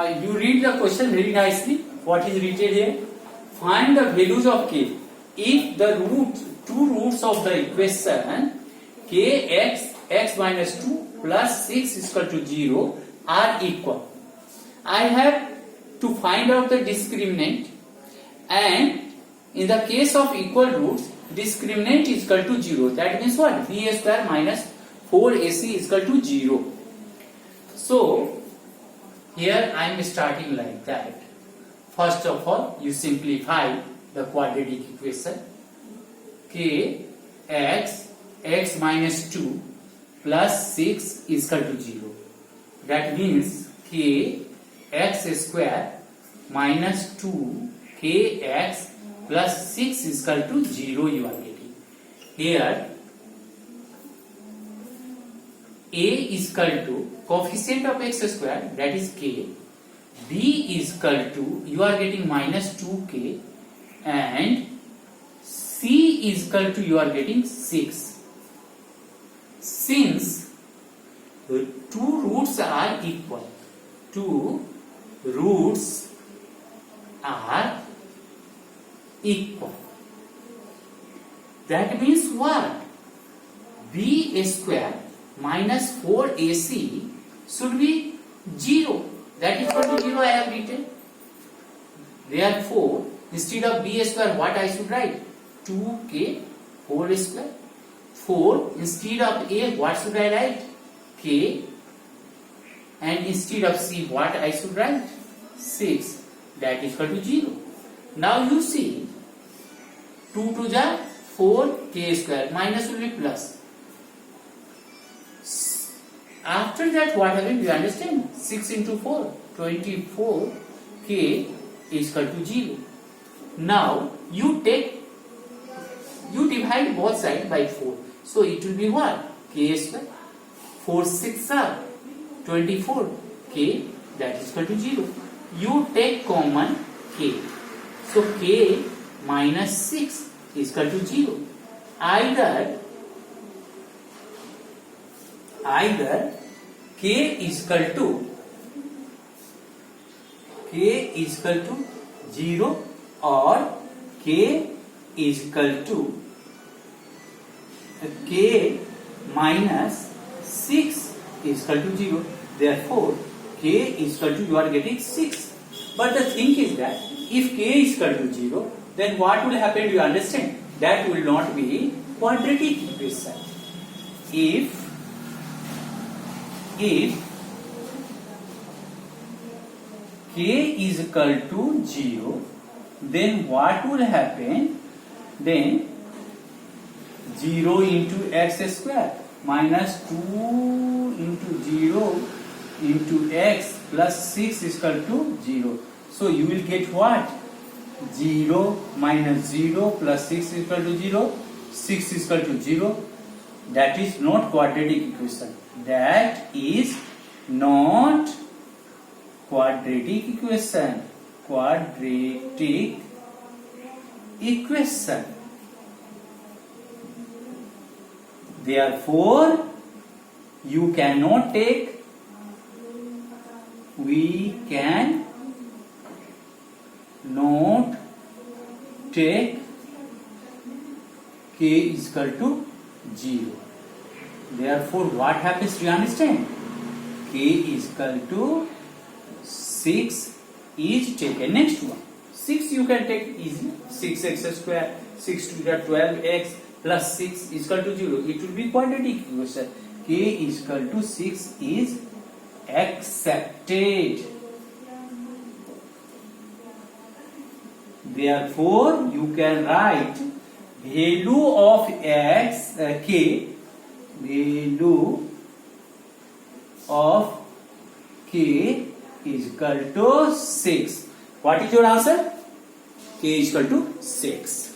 you read the question very nicely. What is written here? Find the values of k if the two roots of the equation x minus 2 plus 6 is equal to 0 are equal. I have to find out the discriminant, and in the case of equal roots, discriminant is equal to 0. That means what? B square minus 4ac is equal to 0. So here I am starting like that. First of all, you simplify the quadratic equation. K x minus 2 plus 6 is equal to 0. That means k x square minus 2 kx plus 6 is equal to 0 you are getting. Here a is equal to coefficient of x square, that is k. B is equal to, you are getting minus 2k, and C is equal to, you are getting 6. Since the two roots are equal, two roots are equal, that means what? B square minus 4ac should be 0. That is equal to 0 I have written. Therefore, instead of b square, what I should write? 2k whole square. 4, instead of a, what should I write? K. And instead of c, what I should write? 6. That is equal to 0. Now you see, 2 to the 4 k square, minus will be plus. After that, what happened? You understand? 6 into 4, 24 k is equal to 0. Now you divide both sides by 4. So it will be what? K square. 4 6 are 24 k, that is equal to 0. You take common k. So k minus 6 is equal to 0. Either k is equal to 0 or k is equal to k minus 6 is equal to 0. Therefore, k is equal to, you are getting 6. But the thing is that if k is equal to 0, then what will happen? You understand? That will not be quadratic equation. If k is equal to 0, then what will happen? Then 0 into x square minus 2 into 0 into x plus 6 is equal to 0. So you will get what? 0 minus 0 plus 6 is equal to 0. 6 is equal to 0. That is not quadratic equation. That is not quadratic equation. Quadratic equation. Therefore, you cannot take, we can not take k is equal to 0. Therefore, what happens? Do you understand? K is equal to 6 is taken. Next one. 6 you can take easily. 6x square, 6 to the 12x plus 6 is equal to 0. It will be quadratic equation. K is equal to 6 is accepted. Therefore, you can write value of x, k, value of k is equal to 6. What is your answer? K is equal to 6.